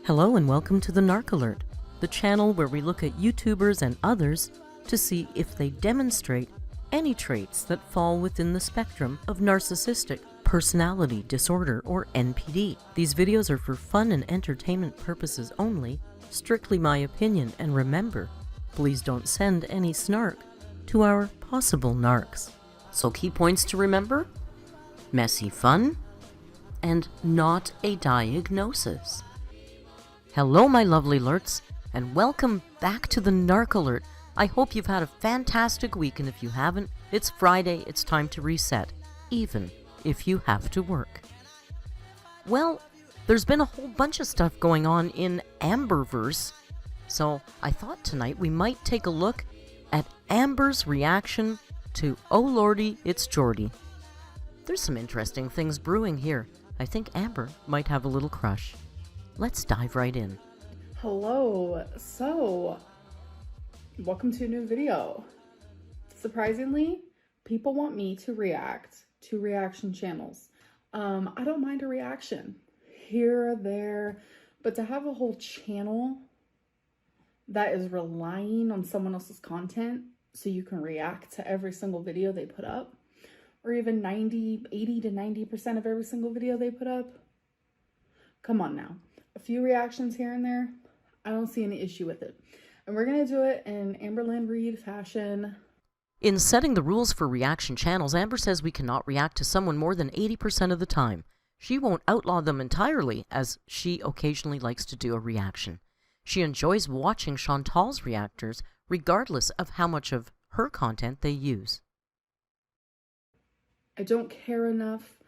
Hello and welcome to the Narc Alert, the channel where we look at YouTubers and others to see if they demonstrate any traits that fall within the spectrum of narcissistic personality disorder or NPD. These videos are for fun and entertainment purposes only, strictly my opinion, and remember, please don't send any snark to our possible narcs. So key points to remember: messy fun and not a diagnosis. Hello my lovely alerts, and welcome back to the Narc Alert. I hope you've had a fantastic week, and if you haven't, it's Friday, it's time to reset, even if you have to work. Well, there's been a whole bunch of stuff going on in Amberverse, so I thought tonight we might take a look at Amber's reaction to Oh Lordy, it's Jordy. There's some interesting things brewing here. I think Amber might have a little crush. Let's dive right in. Hello, so welcome to a new video. Surprisingly, people want me to react to reaction channels. I don't mind a reaction here or there, but to have a whole channel that is relying on someone else's content so you can react to every single video they put up, or even 80 to 90% of every single video they put up, come on now. A few reactions here and there, I don't see any issue with it. And we're going to do it in Amber Reed fashion. In setting the rules for reaction channels, Amber says we cannot react to someone more than 80% of the time. She won't outlaw them entirely, as she occasionally likes to do a reaction. She enjoys watching Chantal's reactors, regardless of how much of her content they use. I don't care enough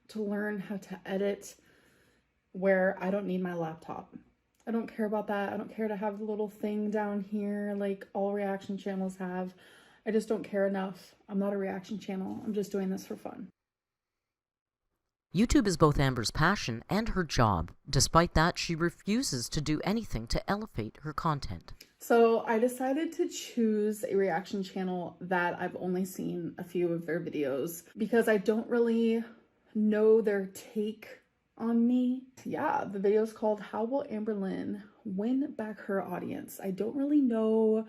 to learn how to edit where I don't need my laptop. I don't care about that. I don't care to have the little thing down here like all reaction channels have. I just don't care enough. I'm not a reaction channel. I'm just doing this for fun. YouTube is both Amber's passion and her job. Despite that, she refuses to do anything to elevate her content. So I decided to choose a reaction channel that I've only seen a few of their videos because I don't really know their take on me. Yeah, the video is called How Will Amber Win Back Her Audience? I don't really know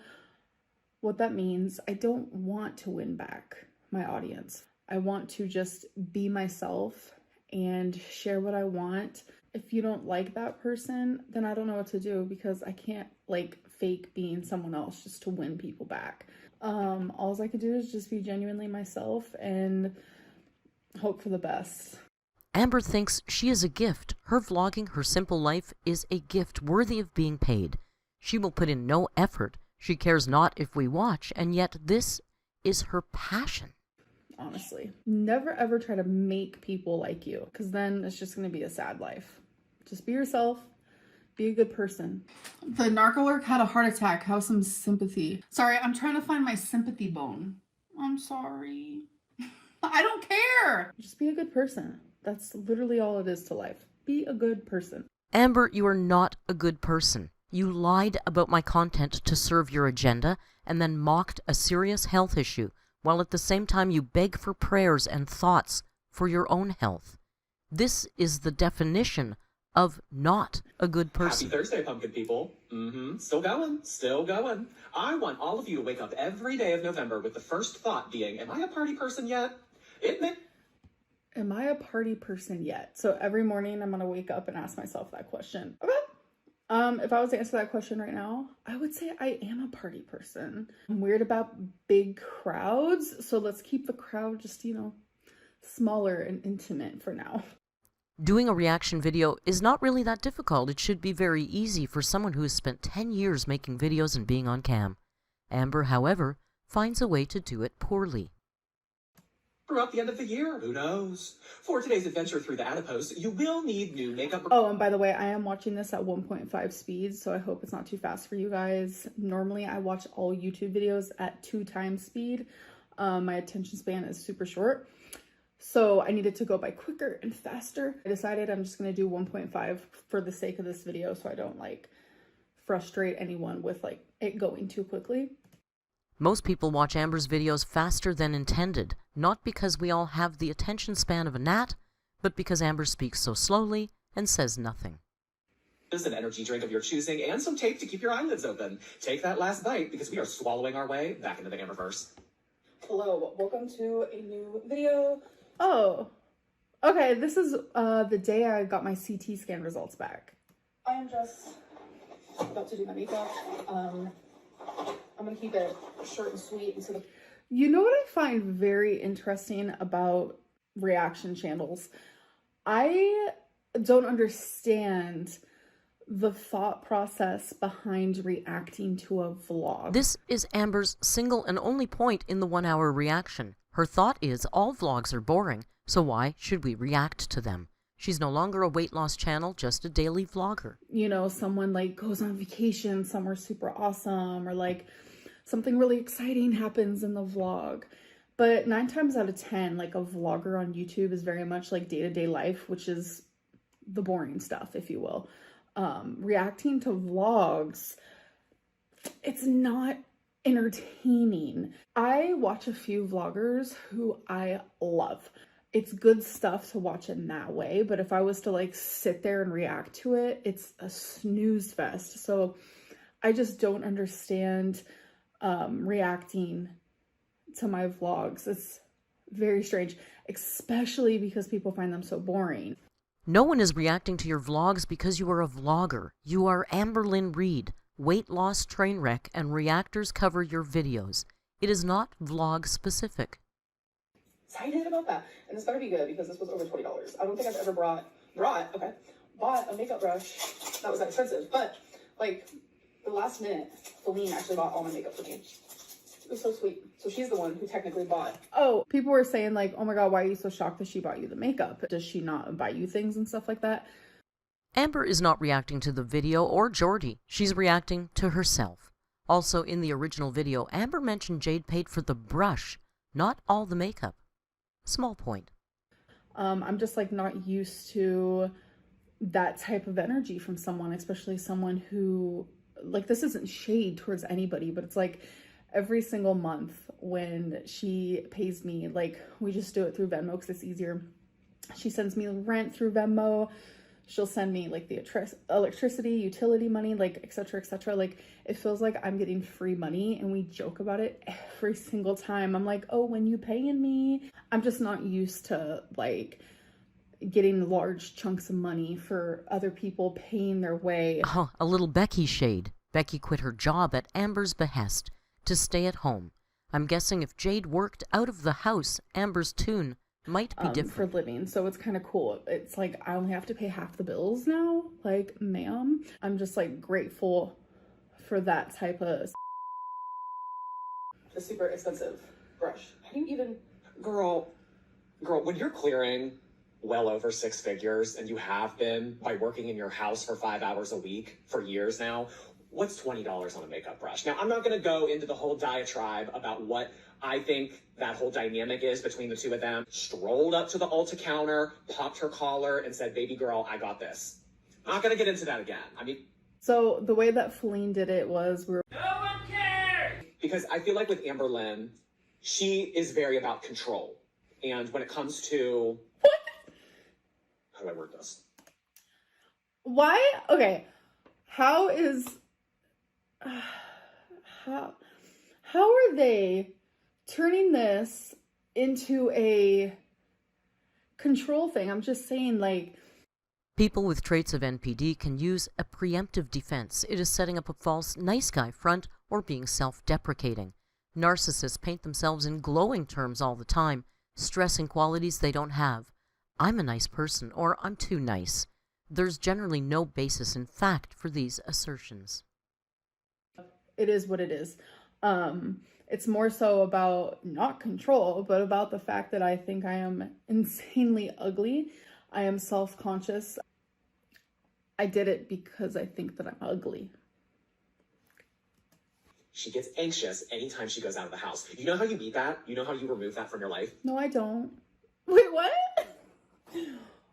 what that means. I don't want to win back my audience. I want to just be myself and share what I want. If you don't like that person, then I don't know what to do because I can't like fake being someone else just to win people back. All I could do is just be genuinely myself and hope for the best. Amber thinks she is a gift. Her vlogging her simple life is a gift worthy of being paid. She will put in no effort. She cares not if we watch, and yet this is her passion. Honestly, never ever try to make people like you, because then it's just going to be a sad life. Just be yourself. Be a good person. The Narc Alert had a heart attack. Have some sympathy. Sorry, I'm trying to find my sympathy bone. I'm sorry. I don't care. Just be a good person. That's literally all it is to life. Be a good person. Amber, you are not a good person. You lied about my content to serve your agenda and then mocked a serious health issue, while at the same time you beg for prayers and thoughts for your own health. This is the definition of not a good person. Happy Thursday, pumpkin people. Still going, still going. I want all of you to wake up every day of November with the first thought being, am I a party person yet? Am I a party person yet? So every morning I'm gonna wake up and ask myself that question. Okay. If I was to answer that question right now, I would say I am a party person. I'm weird about big crowds, so let's keep the crowd just, smaller and intimate for now. Doing a reaction video is not really that difficult. It should be very easy for someone who has spent 10 years making videos and being on cam. Amber, however, finds a way to do it poorly. Throughout the end of the year, who knows? For today's adventure through the adipose, you will need new makeup. Oh, and by the way, I am watching this at 1.5 speed, so I hope it's not too fast for you guys. Normally, I watch all YouTube videos at 2 times speed. My attention span is super short, so I needed to go by quicker and faster. I decided I'm just going to do 1.5 for the sake of this video so I don't frustrate anyone with it going too quickly. Most people watch Amber's videos faster than intended, not because we all have the attention span of a gnat, but because Amber speaks so slowly and says nothing. an energy drink of your choosing, and some tape to keep your eyelids open. Take that last bite because we are swallowing our way back into the Amberverse. Hello, welcome to a new video. Oh, okay, this is the day I got my CT scan results back. I am just about to do my makeup. I'm gonna keep it short and sweet. You know what I find very interesting about reaction channels? I don't understand the thought process behind reacting to a vlog. This is Amber's single and only point in the 1 hour reaction. Her thought is all vlogs are boring, so why should we react to them? She's no longer a weight loss channel, just a daily vlogger. You know, someone like goes on vacation somewhere super awesome, or like something really exciting happens in the vlog. But 9 times out of 10, like a vlogger on YouTube is very much like day-to-day life, which is the boring stuff, if you will. Reacting to vlogs, it's not entertaining. I watch a few vloggers who I love. It's good stuff to watch in that way, but if I was to like sit there and react to it, it's a snooze fest. So I just don't understand reacting to my vlogs. It's very strange, especially because people find them so boring. No one is reacting to your vlogs because you are a vlogger. You are Amberlynn Reed. Weight loss train wreck and reactors cover your videos. It is not vlog specific. Excited about that, and this better be good because this was over $20. I don't think I've ever bought a makeup brush that was that expensive. But like the last minute, Feline actually bought all my makeup for me. It was so sweet. So she's the one who technically bought. Oh, people were saying like, oh my god, why are you so shocked that she bought you the makeup? Does she not buy you things and stuff like that? Amber is not reacting to the video or Jordy. She's reacting to herself. Also, in the original video, Amber mentioned Jade paid for the brush, not all the makeup. Small point. I'm just like not used to that type of energy from someone, especially someone who, like, this isn't shade towards anybody, but it's like every single month when she pays me, like, we just do it through Venmo because it's easier. She sends me rent through Venmo. She'll send me like the electricity, utility money, like etc. etc. Like it feels like I'm getting free money, and we joke about it every single time. I'm like, oh, when you paying me? I'm just not used to like getting large chunks of money for other people paying their way. Oh, a little Becky shade. Becky quit her job at Amber's behest to stay at home. I'm guessing if Jade worked out of the house, Amber's tune might be different. For living, so it's kind of cool. It's like I only have to pay half the bills now, like, ma'am. I'm just like grateful for that type of a super expensive brush. How do you even Girl, when you're clearing well over 6 figures, and you have been by working in your house for 5 hours a week for years now, what's $20 on a makeup brush? Now, I'm not going to go into the whole diatribe about what I think that whole dynamic is between the two of them. Strolled up to the Ulta counter, popped her collar, and said, baby girl, I got this. Not going to get into that again. I mean... So the way that Feline did it was No one cares! Because I feel like with Amberlynn, she is very about control. And when it comes to... What? How do I word this? Why? Okay. How is... How are they turning this into a control thing? I'm just saying, like... People with traits of NPD can use a preemptive defense. It is setting up a false nice guy front or being self-deprecating. Narcissists paint themselves in glowing terms all the time, stressing qualities they don't have. I'm a nice person, or I'm too nice. There's generally no basis in fact for these assertions. It is what it is. It's more so about not control, but about the fact that I think I am insanely ugly. I am self-conscious. I did it because I think that I'm ugly. She gets anxious anytime she goes out of the house. You know how you beat that? You know how you remove that from your life? No, I don't. Wait, what?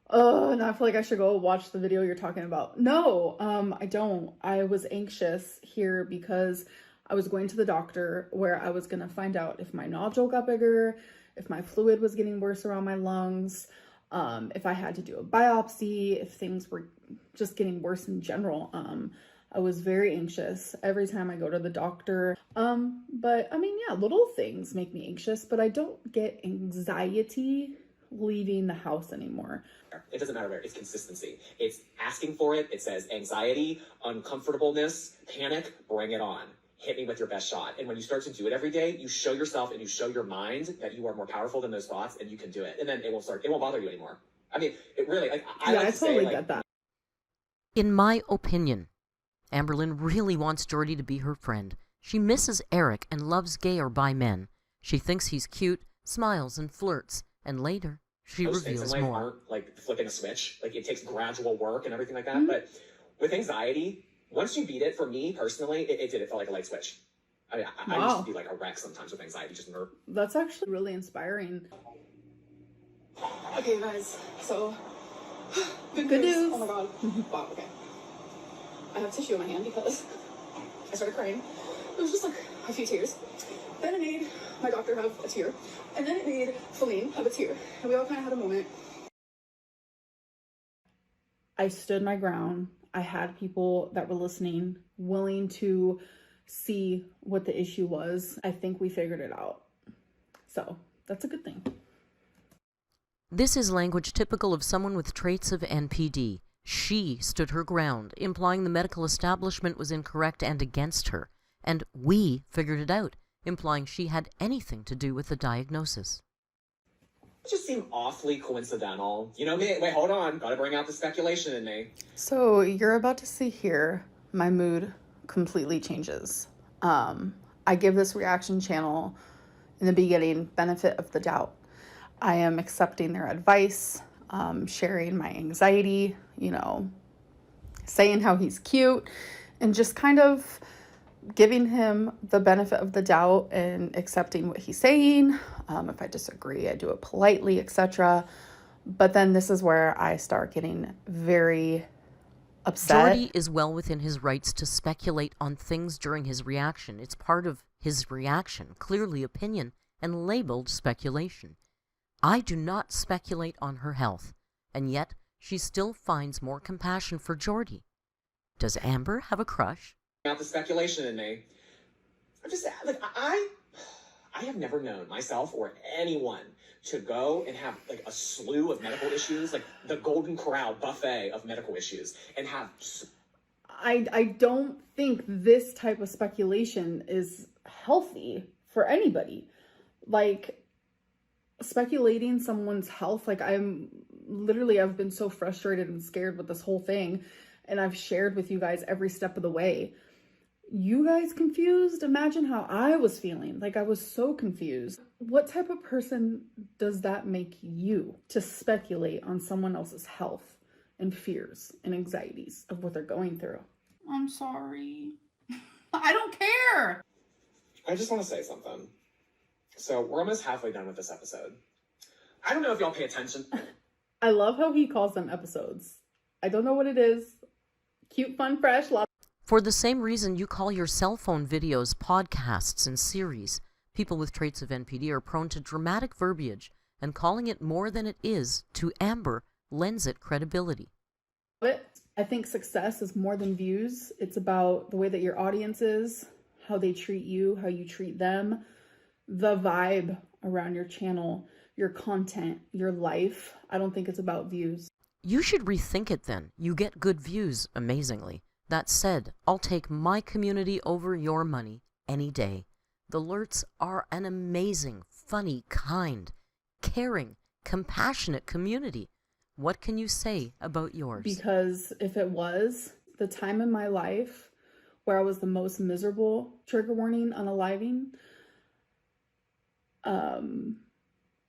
Oh, now I feel like I should go watch the video you're talking about. No, I don't. I was anxious here because I was going to the doctor where I was going to find out if my nodule got bigger, if my fluid was getting worse around my lungs. if I had to do a biopsy, if things were just getting worse in general. I was very anxious every time I go to the doctor. But I mean, yeah, little things make me anxious, but I don't get anxiety leaving the house anymore. It doesn't matter where, it's consistency. It's asking for it. It says anxiety, uncomfortableness, panic, bring it on. Hit me with your best shot. And when you start to do it every day, you show yourself and you show your mind that you are more powerful than those thoughts and you can do it. And then it won't bother you anymore. I mean, it really, like, I totally get that. In my opinion, Amberlynn really wants Jordy to be her friend. She misses Eric and loves gay or bi men. She thinks he's cute, smiles and flirts, and later she Those things reveals in life more. aren't like flipping a switch. Like, it takes gradual work and everything like that. But with anxiety, once you beat it, for me personally, it felt like a light switch. I mean, I used to be like a wreck sometimes with anxiety, just nerve. That's actually really inspiring. Okay, guys, so good news. Oh my god. Wow, okay. I have tissue in my hand because I started crying. It was just like a few tears. Then it made my doctor have a tear. And then it made Feline have a tear. And we all kind of had a moment. I stood my ground. I had people that were listening, willing to see what the issue was. I think we figured it out. So that's a good thing. This is language typical of someone with traits of NPD. She stood her ground, implying the medical establishment was incorrect and against her. And we figured it out, implying she had anything to do with the diagnosis. It just seemed awfully coincidental. You know me. Wait, hold on. Gotta bring out the speculation in me. So you're about to see here, my mood completely changes. I give this reaction channel in the beginning benefit of the doubt. I am accepting their advice, sharing my anxiety, saying how he's cute, and just kind of giving him the benefit of the doubt and accepting what he's saying. If I disagree, I do it politely, etc. But then this is where I start getting very upset. Jordy is well within his rights to speculate on things during his reaction. It's part of his reaction, clearly opinion, and labeled speculation. I do not speculate on her health, and yet she still finds more compassion for Jordy. Does Amber have a crush? Out the speculation in me. I'm just like, I have never known myself or anyone to go and have like a slew of medical issues, like the Golden Corral buffet of medical issues, and have. I don't think this type of speculation is healthy for anybody. Like, speculating someone's health, like I've been so frustrated and scared with this whole thing, and I've shared with you guys every step of the way. You guys confused? Imagine how I was feeling. Like, I was so confused. What type of person does that make you to speculate on someone else's health and fears and anxieties of what they're going through? I'm sorry. I don't care. I just want to say something. So we're almost halfway done with this episode. I don't know if y'all pay attention. I love how he calls them episodes. I don't know what it is. Cute, fun, fresh, lots. For the same reason you call your cell phone videos podcasts and series, people with traits of NPD are prone to dramatic verbiage, and calling it more than it is to Amber lends it credibility. I think success is more than views. It's about the way that your audience is, how they treat you, how you treat them, the vibe around your channel, your content, your life. I don't think it's about views. You should rethink it then. You get good views, amazingly. That said, I'll take my community over your money any day. The Alerts are an amazing, funny, kind, caring, compassionate community. What can you say about yours? Because if it was the time in my life where I was the most miserable, trigger warning, unaliving,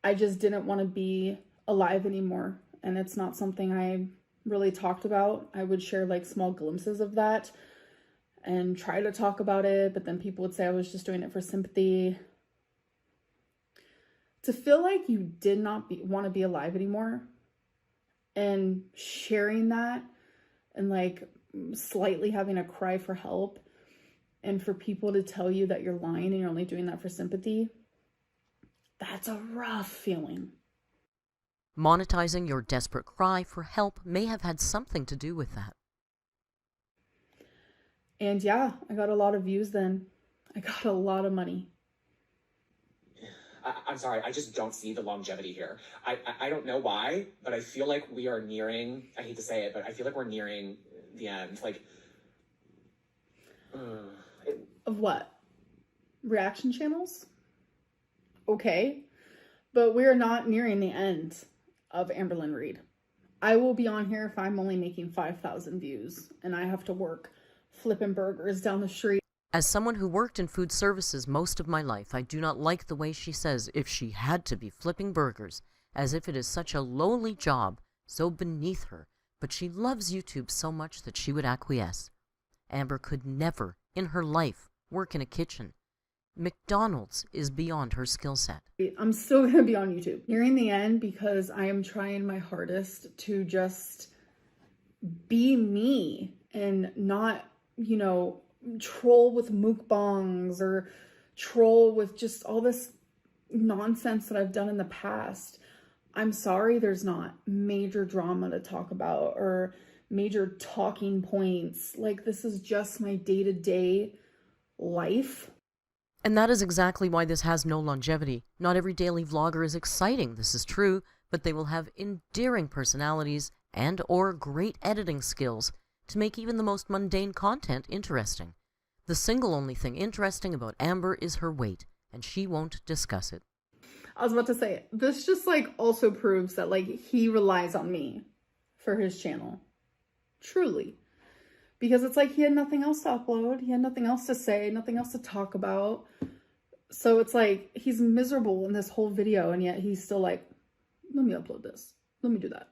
I just didn't want to be alive anymore. And it's not something I really talked about. I would share like small glimpses of that and try to talk about it, but then people would say I was just doing it for sympathy. To feel like you did not want to be alive anymore and sharing that and like slightly having a cry for help, and for people to tell you that you're lying and you're only doing that for sympathy, that's a rough feeling. Monetizing your desperate cry for help may have had something to do with that. And yeah, I got a lot of views then. I got a lot of money. I'm sorry, I just don't see the longevity here. I don't know why, but I feel like we are nearing, I hate to say it, but I feel like we're nearing the end. Like, Of what? Reaction channels? Okay. But we're not nearing the end of Amberlynn Reid. I will be on here if I'm only making 5,000 views and I have to work flipping burgers down the street. As someone who worked in food services most of my life, I do not like the way she says if she had to be flipping burgers, as if it is such a lowly job, so beneath her, but she loves YouTube so much that she would acquiesce. Amber could never, in her life, work in a kitchen. McDonald's is beyond her skill set. I'm still going to be on YouTube nearing the end because I am trying my hardest to just be me and not, troll with mukbangs or troll with just all this nonsense that I've done in the past. I'm sorry there's not major drama to talk about or major talking points. Like, this is just my day-to-day life. And that is exactly why this has no longevity. Not every daily vlogger is exciting, this is true, but they will have endearing personalities and or great editing skills to make even the most mundane content interesting. The single only thing interesting about Amber is her weight, and she won't discuss it. I was about to say, this just also proves that he relies on me for his channel. Truly. Because it's he had nothing else to upload. He had nothing else to say, nothing else to talk about. So it's he's miserable in this whole video, and yet he's still let me upload this. Let me do that.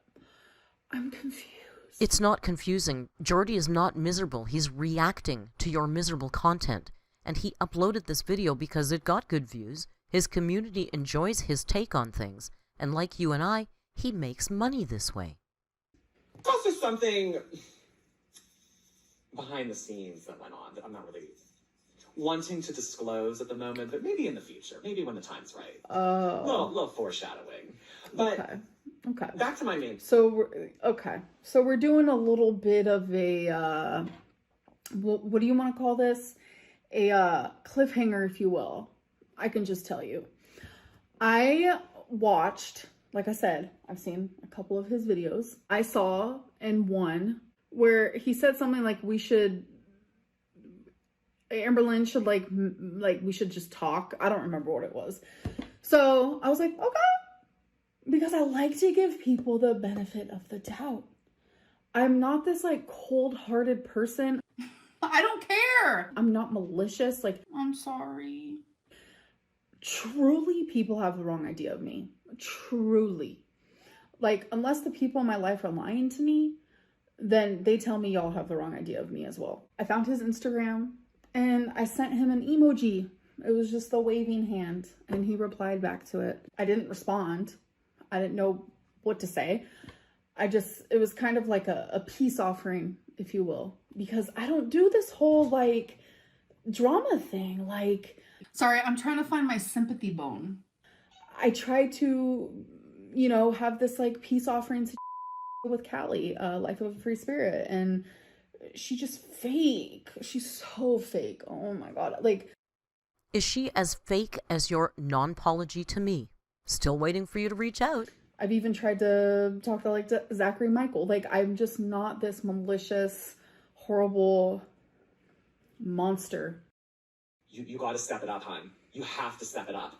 I'm confused. It's not confusing. Jordy is not miserable. He's reacting to your miserable content. And he uploaded this video because it got good views. His community enjoys his take on things. And like you and I, he makes money this way. it's also something behind the scenes that went on that I'm not really wanting to disclose at the moment, but maybe in the future, maybe when the time's right. Oh. Little foreshadowing. But Okay. back to my main. So we're doing a little bit of a what do you want to call this? A cliffhanger, if you will. I can just tell you. I watched, like I said, I've seen a couple of his videos. I saw in one where he said something like Amberlynn should we should just talk. I don't remember what it was. So I was like, okay. Because I like to give people the benefit of the doubt. I'm not this cold-hearted person. I don't care. I'm not malicious. I'm sorry. Truly, people have the wrong idea of me. Truly. Unless the people in my life are lying to me, then they tell me y'all have the wrong idea of me as well. I found his Instagram and I sent him an emoji. It was just the waving hand and he replied back to it. I didn't respond. I didn't know what to say. It was kind of like a peace offering, if you will, because I don't do this whole drama thing. Sorry, I'm trying to find my sympathy bone. I try to, have this peace offering with Callie, Life of a Free Spirit, and she's just fake. She's so fake. Oh my God. Is she as fake as your non-apology to me? Still waiting for you to reach out. I've even tried to talk to Zachary Michael. I'm just not this malicious, horrible monster. You got to step it up, hon. You have to step it up.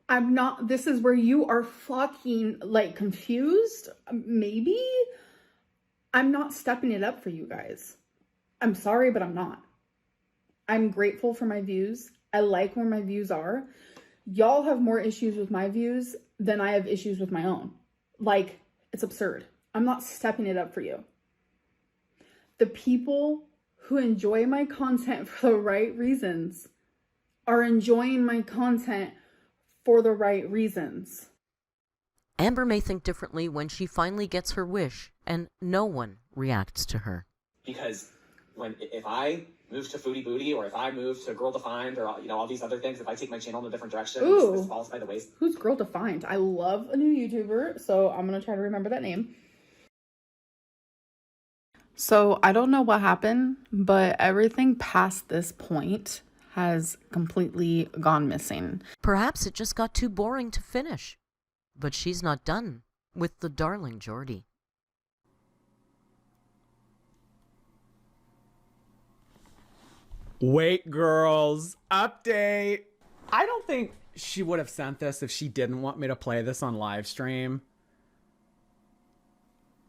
I'm not. This is where you are fucking confused. Maybe I'm not stepping it up for you guys. I'm sorry, but I'm not. I'm grateful for my views. I like where my views are. Y'all have more issues with my views than I have issues with my own. It's absurd. I'm not stepping it up for you. The people who enjoy my content for the right reasons are enjoying my content for the right reasons. Amber may think differently when she finally gets her wish and no one reacts to her. Because If I move to Foodie Booty, or if I move to Girl Defined, or all these other things, if I take my channel in a different direction, this falls by the wayside. Who's Girl Defined? I love a new YouTuber, so I'm gonna try to remember that name. So I don't know what happened, but everything past this point has completely gone missing. Perhaps it just got too boring to finish. But she's not done with the darling Jordy. Wait, girls, update. I don't think she would have sent this if she didn't want me to play this on live stream.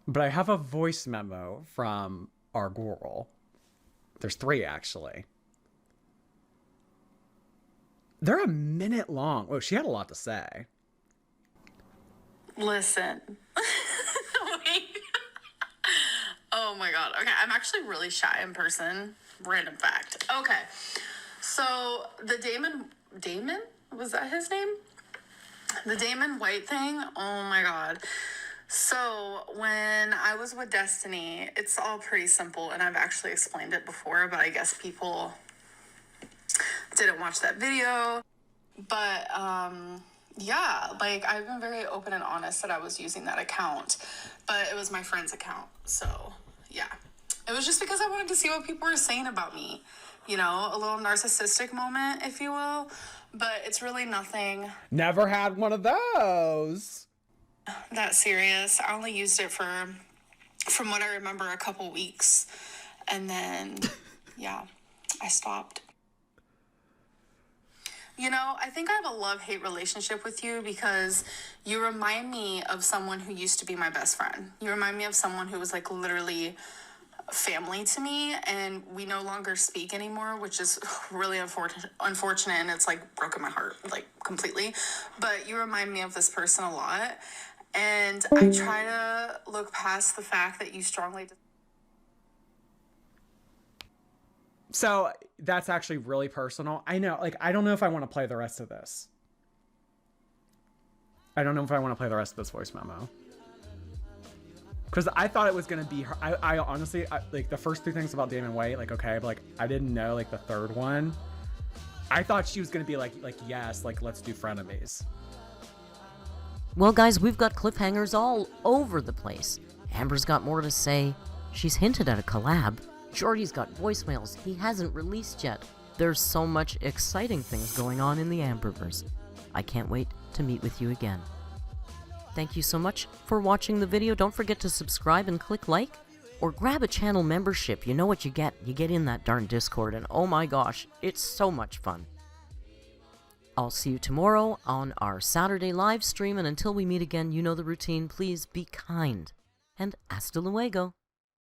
But I have a voice memo from our girl. There's 3 actually. They're a minute long. Oh, she had a lot to say. Listen. Wait. Oh my god. Okay, I'm actually really shy in person. Random fact. Okay. So the Damon? Was that his name? The Damon White thing? Oh my god. So when I was with Destiny, it's all pretty simple, and I've actually explained it before, but I guess people didn't watch that video. But yeah, like, I've been very open and honest that I was using that account, but it was my friend's account. So yeah, it was just because I wanted to see what people were saying about me, you know, a little narcissistic moment, if you will, but it's really nothing Never had one of those. that serious. I only used it for, from what I remember, a couple weeks, and then yeah, I stopped. You know, I think I have a love-hate relationship with you because you remind me of someone who used to be my best friend. You remind me of someone who was like literally family to me, and we no longer speak anymore, which is really unfortunate, and it's like broken my heart like completely. But you remind me of this person a lot, and I try to look past the fact that you strongly... So that's actually really personal. I know, like, I don't know if I want to play the rest of this. I don't know if I want to play the rest of this voice memo. Because I thought it was going to be her. I honestly, like, the first 2 things about Damon White, like, okay, but, like, I didn't know, like, the third one. I thought she was going to be like, yes, like, let's do frenemies. Well, guys, we've got cliffhangers all over the place. Amber's got more to say. She's hinted at a collab. Jordy's got voicemails he hasn't released yet. There's so much exciting things going on in the Amberverse. I can't wait to meet with you again. Thank you so much for watching the video. Don't forget to subscribe and click like, or grab a channel membership. You know what you get. You get in that darn Discord, and oh my gosh, it's so much fun. I'll see you tomorrow on our Saturday live stream, and until we meet again, you know the routine. Please be kind, and hasta luego.